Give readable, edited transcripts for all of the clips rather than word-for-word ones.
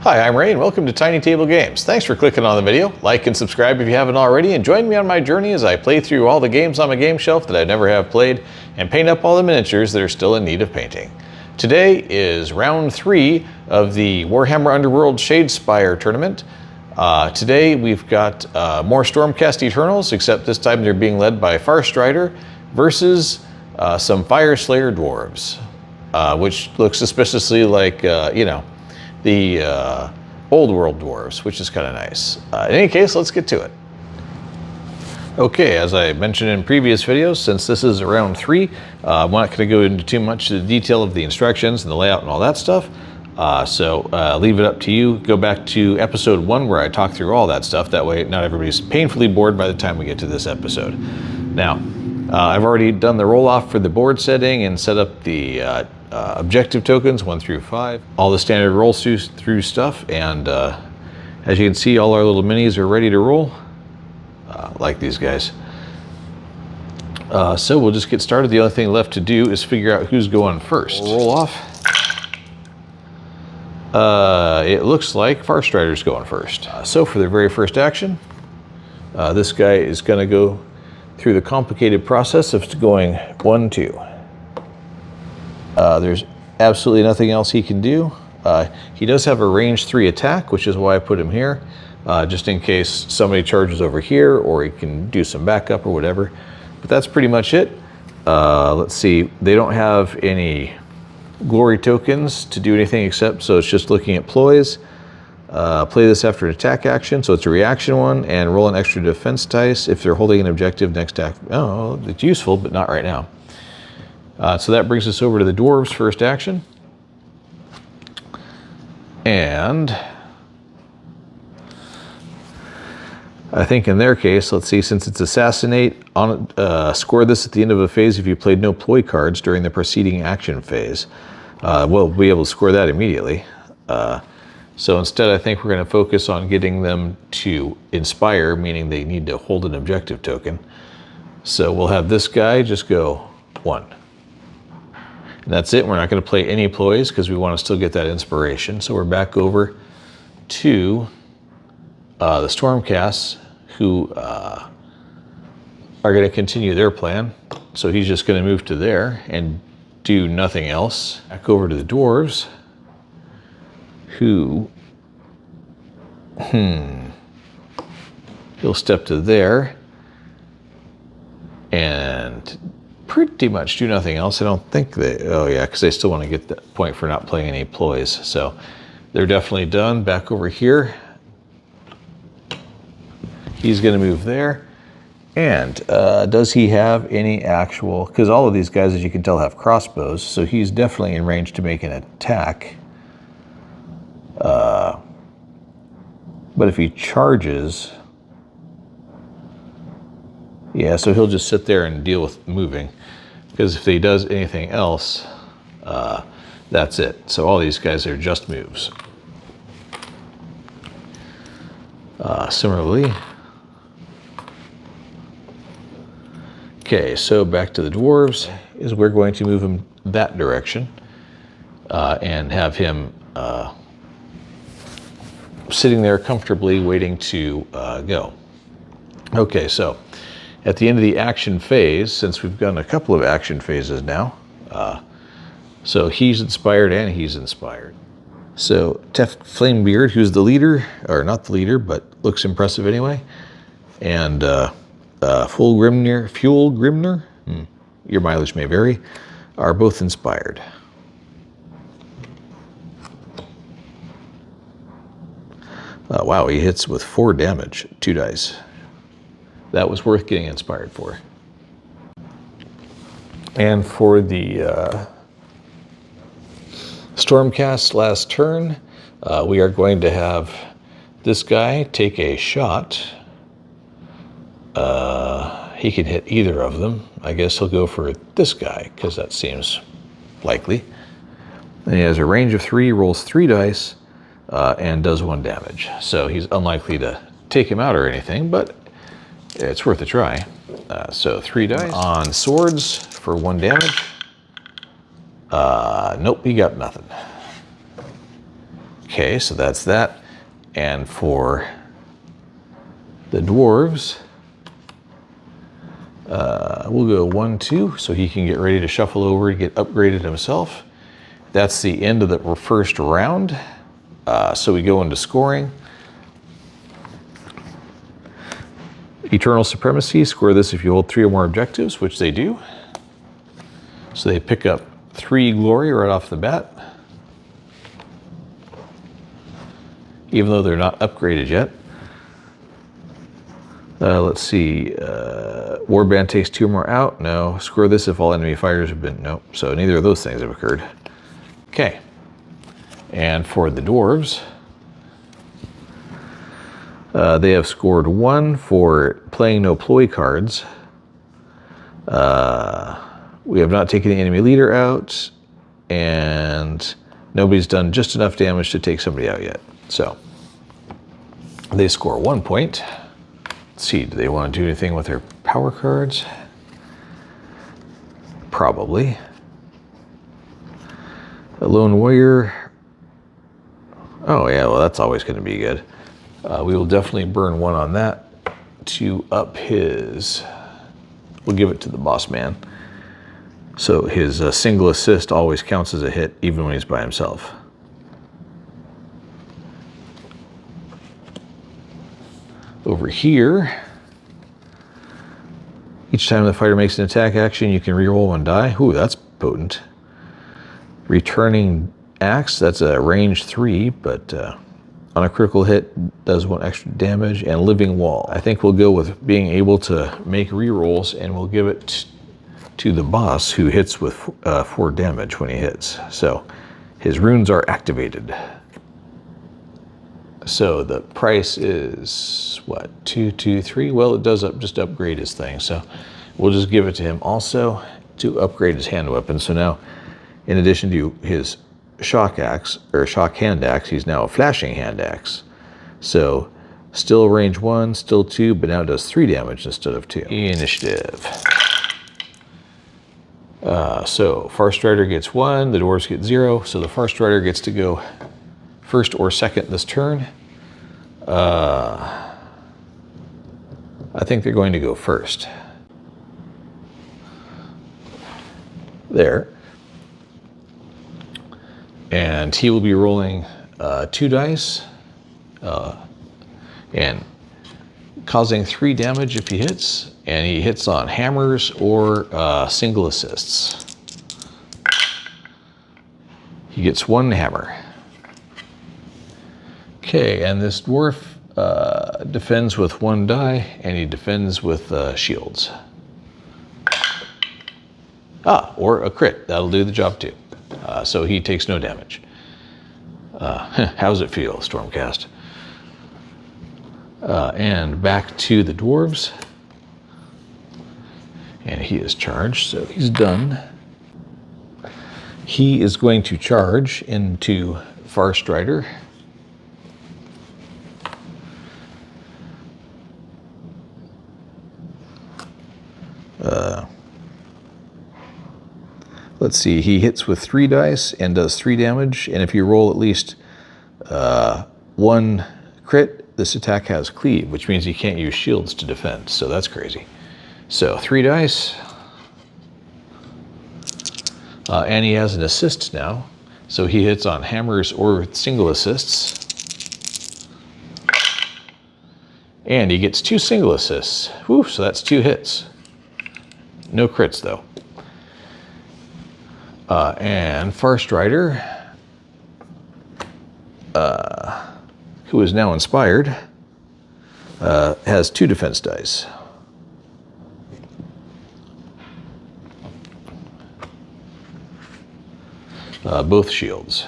Hi, I'm Ray and welcome to TinyTableGames. Thanks for clicking on the video. Like and subscribe if you haven't already, and join me on my journey as I play through all the games on my game shelf that I never have played and paint up all the miniatures that are still in need of painting. Today is round 3 of the Warhammer Underworlds Shadespire tournament. Today we've got more Stormcast Eternals, except this time they're being led by Farstrider versus some Fireslayer Dwarves, which looks suspiciously like, the old world dwarves, which is kind of nice. In any case, let's get to it. Okay, as I mentioned in previous videos, since this is round 3, I'm not going to go into too much of the detail of the instructions and the layout and all that stuff. So leave it up to you. Go back to episode 1 where I talked through all that stuff. That way not everybody's painfully bored by the time we get to this episode. Now, I've already done the roll-off for the board setting and set up the objective tokens 1 through 5, all the standard roll through stuff, and as you can see, all our little minis are ready to roll, like these guys. So we'll just get started. The only thing left to do is figure out who's going first. We'll roll off. It looks like Farstrider's going first. So for their very first action, this guy is going to go through the complicated process of going 1-2. There's absolutely nothing else he can do. He does have a range 3 attack, which is why I put him here, just in case somebody charges over here, or he can do some backup or whatever. But that's pretty much it. Let's see, they don't have any glory tokens to do anything except, so it's just looking at ploys. Play this after an attack action, so it's a reaction one, and roll an extra defense dice if they're holding an objective next attack. Oh, it's useful, but not right now. So that brings us over to the dwarves' first action. And I think in their case, let's see, since it's assassinate, score this at the end of a phase if you played no ploy cards during the preceding action phase. We'll be able to score that immediately. So instead, I think we're going to focus on getting them to inspire, meaning they need to hold an objective token. So we'll have this guy just go 1. And that's it. We're not going to play any ploys because we want to still get that inspiration. So we're back over to the Stormcasts, who are going to continue their plan. So he's just going to move to there and do nothing else. Back over to the dwarves, who he'll step to there and pretty much do nothing else. I don't think they, oh yeah, because they still want to get that point for not playing any ploys. So they're definitely done. Back over here, he's going to move there. And does he have any actual, because all of these guys, as you can tell, have crossbows, so he's definitely in range to make an attack. But if he charges, yeah, so he'll just sit there and deal with moving, because if he does anything else, that's it. So all these guys are just moves. Similarly, okay, so back to the dwarves, is we're going to move him that direction and have him sitting there comfortably waiting to go. Okay, so at the end of the action phase, since we've done a couple of action phases now, so he's inspired and he's inspired. So Tef Flamebeard, who's the leader, or not the leader, but looks impressive anyway, and Fuel Grimner, your mileage may vary, are both inspired. Wow, he hits with 4 damage, 2 dice. That was worth getting inspired for. And for the Stormcast last turn, we are going to have this guy take a shot. He can hit either of them. I guess he'll go for this guy, because that seems likely. And he has a range of 3, rolls 3 dice, and does 1 damage. So he's unlikely to take him out or anything, but it's worth a try. So 3 dice on swords for 1 damage. Nope, he got nothing. Okay, so that's that. And for the dwarves, we'll go 1, 2, so he can get ready to shuffle over to get upgraded himself. That's the end of the first round. So we go into scoring. Eternal Supremacy, score this if you hold 3 or more objectives, which they do. So they pick up 3 glory right off the bat, even though they're not upgraded yet. Let's see, Warband takes 2 or more out. No. Score this if all enemy fighters have been, nope. So neither of those things have occurred. Okay. And for the dwarves, they have scored 1 for playing no ploy cards. We have not taken the enemy leader out, and nobody's done just enough damage to take somebody out yet. So they score 1 point. Let's see, do they want to do anything with their power cards? Probably. A lone warrior. Oh yeah, well that's always going to be good. We will definitely burn 1 on that to up his, we'll give it to the boss man. So his single assist always counts as a hit even when he's by himself. Over here, each time the fighter makes an attack action, you can reroll 1 die. Ooh, that's potent. Returning axe, that's a range 3, but on a critical hit, does 1 extra damage. And living wall, I think we'll go with being able to make rerolls, and we'll give it to the boss who hits with 4 damage when he hits. So his runes are activated. So the price is what, 2, 2, 3? Well, it does just upgrade his thing. So we'll just give it to him also to upgrade his hand weapon. So now, in addition to his shock axe or shock hand axe, he's now a flashing hand axe. So still range 1, still 2, but now it does 3 damage instead of 2. Initiative. So Farstrider gets 1, the dwarves get 0. So the Farstrider gets to go first or second this turn. I think they're going to go first. There. And he will be rolling 2 dice and causing 3 damage if he hits, and he hits on hammers or single assists. He gets 1 hammer. Okay, and this dwarf defends with 1 die, and he defends with shields. Or a crit. That'll do the job too. So he takes no damage. How's it feel, Stormcast? And back to the dwarves. And he is charged, so he's done. He is going to charge into Farstrider. Let's see, he hits with 3 dice and does 3 damage, and if you roll at least 1 crit, this attack has cleave, which means he can't use shields to defend, so that's crazy. So 3 dice, and he has an assist now, so he hits on hammers or single assists, and he gets 2 single assists. Whew, so that's 2 hits. No crits though. And Farstrider, who is now inspired, has 2 defense dice. Both shields.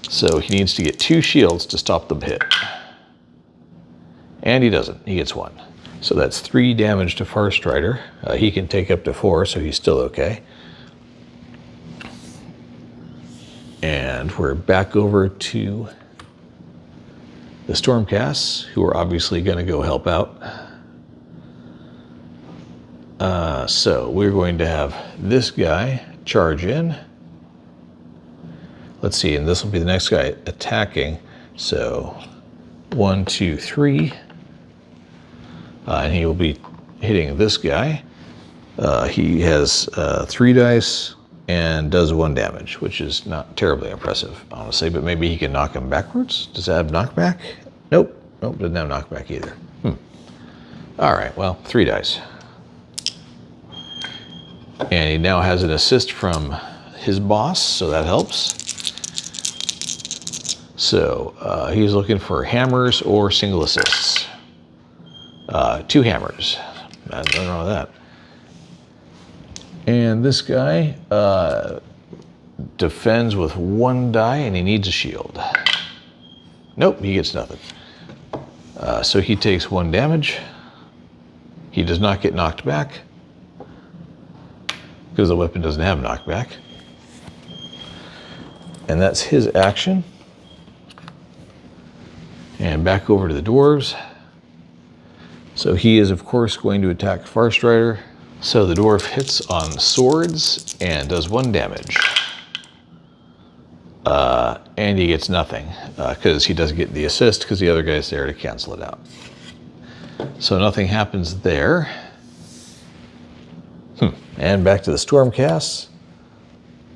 So he needs to get 2 shields to stop the hit. And he doesn't, he gets 1. So that's 3 damage to Farstrider. He can take up to 4, so he's still okay. And we're back over to the Stormcasts, who are obviously going to go help out. So we're going to have this guy charge in. let's see, and this will be the next guy attacking. So 1, 2, 3. And he will be hitting this guy. He has 3 dice and does 1 damage, which is not terribly impressive, honestly, but maybe he can knock him backwards. Does that have knockback? Nope. Nope, doesn't have knockback either. All right, well, 3 dice. And he now has an assist from his boss, so that helps. So he's looking for hammers or single assists. 2 hammers. Nothing wrong with that. And this guy defends with 1 die, and he needs a shield. Nope, he gets nothing. So he takes 1 damage. He does not get knocked back because the weapon doesn't have knockback. And that's his action. And back over to the dwarves. So he is, of course, going to attack Farstrider. So the dwarf hits on swords and does 1 damage. And he gets nothing because he doesn't get the assist because the other guy's there to cancel it out. So nothing happens there. And back to the Stormcasts.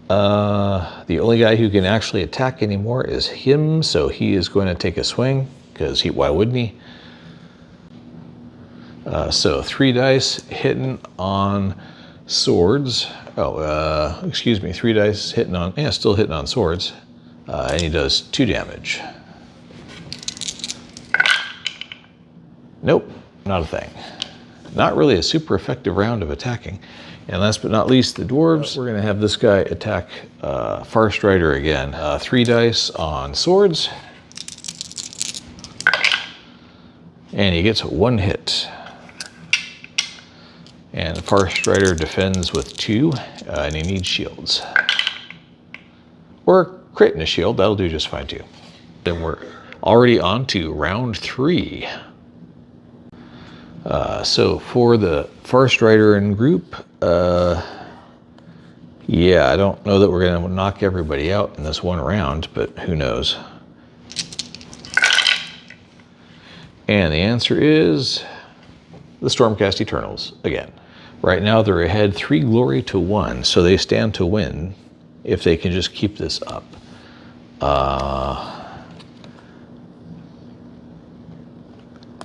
The only guy who can actually attack anymore is him, so he is going to take a swing because why wouldn't he? So 3 dice hitting on swords. Oh, excuse me, 3 dice hitting on, yeah, still hitting on swords. And he does 2 damage. Nope, not a thing. Not really a super effective round of attacking. And last but not least, the dwarves. We're gonna have this guy attack Farstrider again. 3 dice on swords. And he gets 1 hit. And Farstrider defends with 2, and he needs shields. Or crit and a shield, that'll do just fine too. Then we're already on to round 3. So for the Farstrider in group, yeah, I don't know that we're gonna knock everybody out in this 1 round, but who knows. And the answer is the Stormcast Eternals again. Right now they're ahead 3 glory to 1, so they stand to win if they can just keep this up.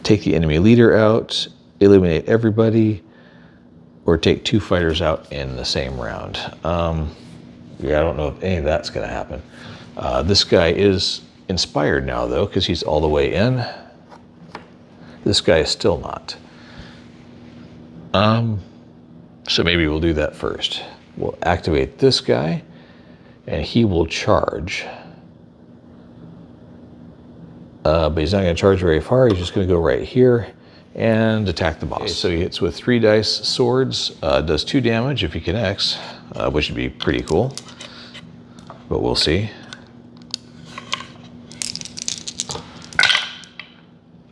Take the enemy leader out, eliminate everybody, or take 2 fighters out in the same round. Yeah, I don't know if any of that's gonna happen. This guy is inspired now though, because he's all the way in. This guy is still not. So maybe we'll do that first. We'll activate this guy, and he will charge. But he's not gonna charge very far. He's just gonna go right here and attack the boss. Okay, so he hits with 3 dice swords, does 2 damage if he connects, which would be pretty cool, but we'll see.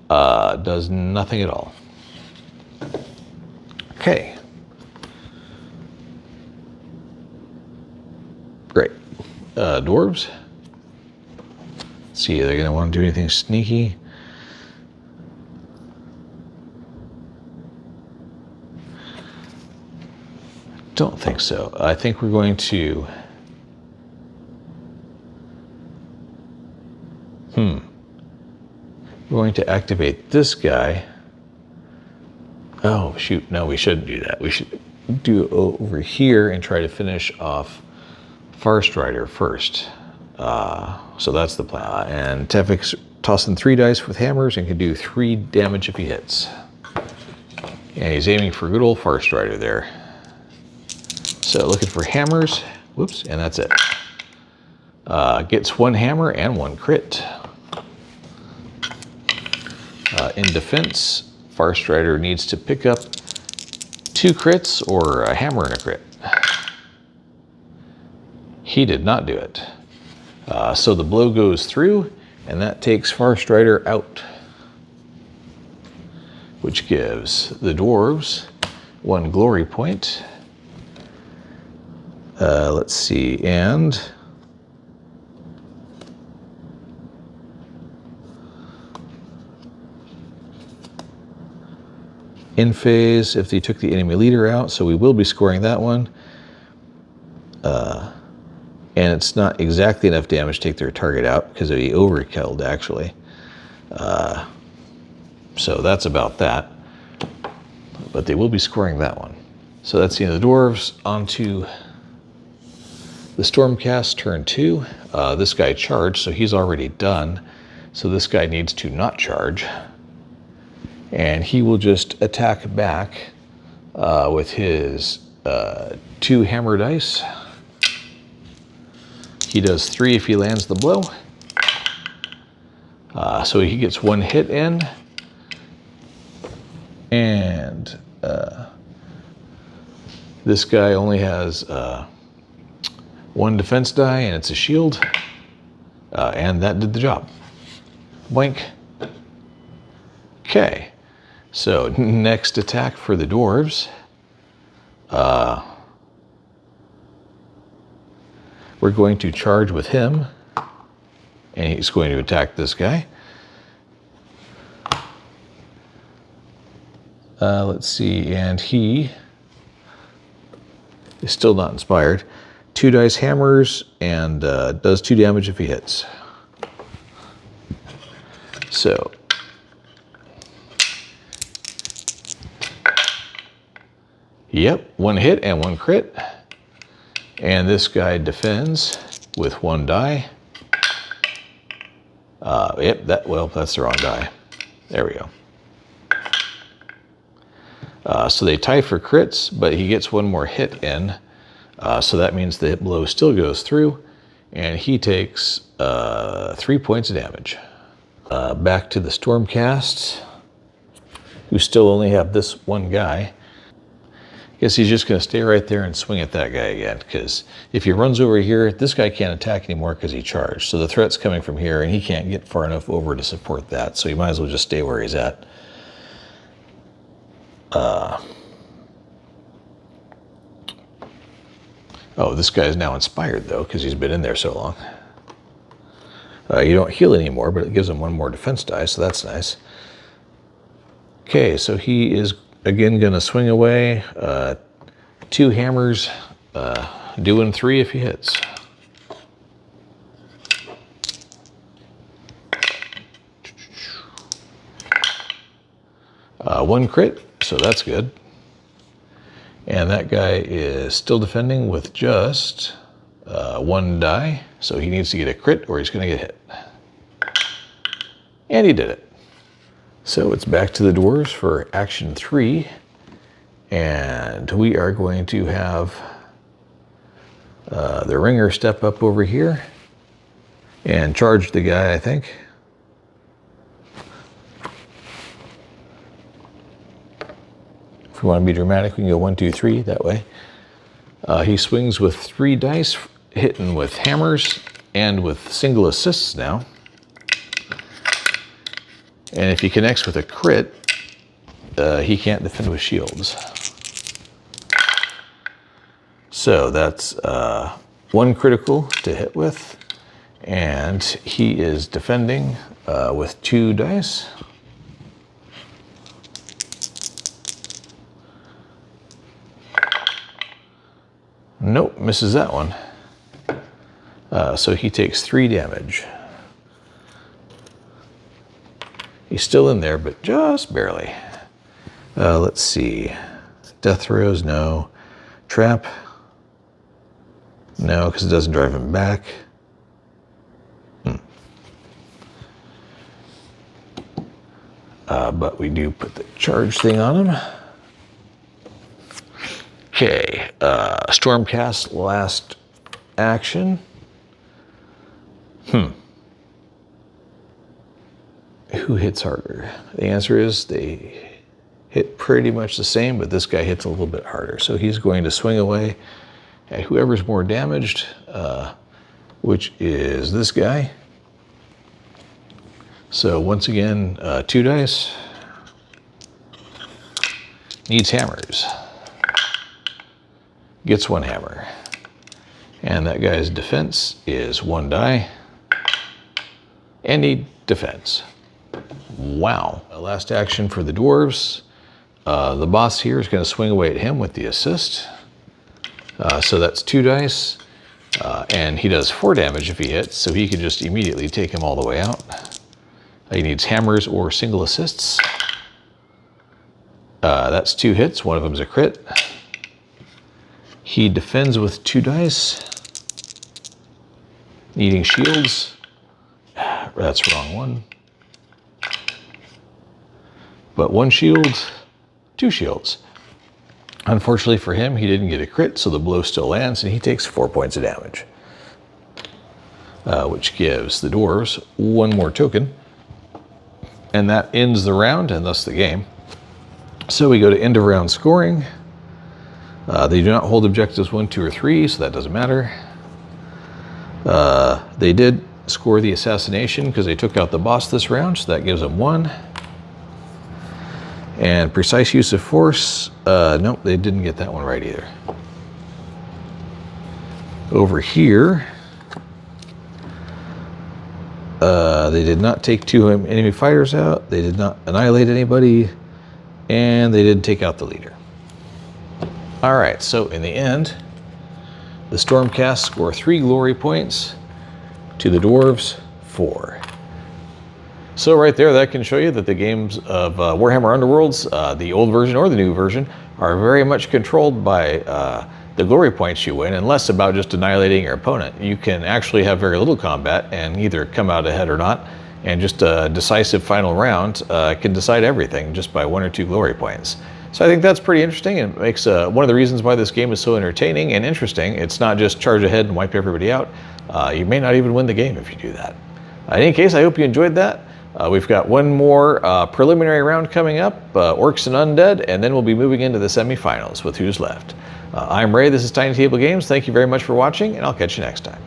Does nothing at all. Okay. Great. Dwarves. Let's see, are they gonna want to do anything sneaky? Don't think so. I think we're going to... We're going to activate this guy. Oh, shoot. No, we shouldn't do that. We should do it over here and try to finish off Farstrider first. So that's the plan. And Tefik's tossing 3 dice with hammers and can do 3 damage if he hits. And he's aiming for good old Farstrider there. So looking for hammers. Whoops, and that's it. Gets 1 hammer and 1 crit. In defense, Farstrider needs to pick up 2 crits or a hammer and a crit. He did not do it. So the blow goes through, and that takes Farstrider out, which gives the dwarves 1 glory point. Let's see, and In phase if they took the enemy leader out, so we will be scoring that one. And it's not exactly enough damage to take their target out because it'd be overkilled actually. So that's about that. But they will be scoring that one. So that's the end of the dwarves. On to the Stormcast, turn 2. This guy charged, so he's already done. So this guy needs to not charge. And he will just attack back with his 2 hammer dice. He does 3 if he lands the blow. So he gets 1 hit in. And this guy only has 1 defense die, and it's a shield. And that did the job. Boink. Okay. So next attack for the dwarves. We're going to charge with him, and he's going to attack this guy. Let's see, and he is still not inspired. 2 dice hammers, and does 2 damage if he hits. So, yep, 1 hit and 1 crit. And this guy defends with 1 die. Yep, that's the wrong die. There we go. So they tie for crits, but he gets 1 more hit in. So that means the hit blow still goes through, and he takes 3 points of damage. Back to the Stormcast, who still only have this 1 guy. Guess he's just going to stay right there and swing at that guy again, because if he runs over here, this guy can't attack anymore because he charged. So the threat's coming from here, and he can't get far enough over to support that, so he might as well just stay where he's at. Oh, this guy's now inspired, though, because he's been in there so long. You don't heal anymore, but it gives him 1 more defense die, so that's nice. Okay, so he is again going to swing away. 2 hammers, doing 3 if he hits. One crit, so that's good. And that guy is still defending with just 1 die, so he needs to get a crit or he's going to get hit. And he did it. So it's back to the dwarves for action 3, and we are going to have the ringer step up over here and charge the guy, I think. If we want to be dramatic, we can go 1, 2, 3 that way. He swings with 3 dice, hitting with hammers and with single assists now. And if he connects with a crit, he can't defend with shields. So that's 1 critical to hit with, and he is defending with 2 dice. Nope, misses that one. So he takes 3 damage. He's still in there, but just barely. Let's see. Death throws, no. Trap, no, because it doesn't drive him back. But we do put the charge thing on him. Okay, Stormcast, last action. Who hits harder? The answer is they hit pretty much the same, but this guy hits a little bit harder. So he's going to swing away at whoever's more damaged, which is this guy. So once again, 2 dice. Needs hammers. Gets 1 hammer. And that guy's defense is 1 die. And he defends. Wow. Last action for the dwarves. The boss here is going to swing away at him with the assist. So that's 2 dice. And he does 4 damage if he hits, so he can just immediately take him all the way out. He needs hammers or single assists. That's 2 hits, one of them is a crit. He defends with 2 dice. Needing shields. That's wrong one. But 1 shield, 2 shields. Unfortunately for him, he didn't get a crit, so the blow still lands, and he takes 4 points of damage. Which gives the dwarves 1 more token. And that ends the round, and thus the game. So we go to end of round scoring. They do not hold objectives 1, 2, or 3, so that doesn't matter. They did score the assassination because they took out the boss this round, so that gives them 1. And precise use of force, nope, they didn't get that one right either. Over here, they did not take 2 enemy fighters out, they did not annihilate anybody, and they didn't take out the leader. All right, so in the end, the Stormcast score 3 glory points to the dwarves 4. So right there, that can show you that the games of Warhammer Underworlds, the old version or the new version, are very much controlled by the glory points you win, and less about just annihilating your opponent. You can actually have very little combat and either come out ahead or not, and just a decisive final round can decide everything just by 1 or 2 glory points. So I think that's pretty interesting, and it makes one of the reasons why this game is so entertaining and interesting. It's not just charge ahead and wipe everybody out. You may not even win the game if you do that. In any case, I hope you enjoyed that. We've got 1 more preliminary round coming up, Orcs and Undead, and then we'll be moving into the semifinals with who's left. I'm Ray, this is TinyTableGames. Thank you very much for watching, and I'll catch you next time.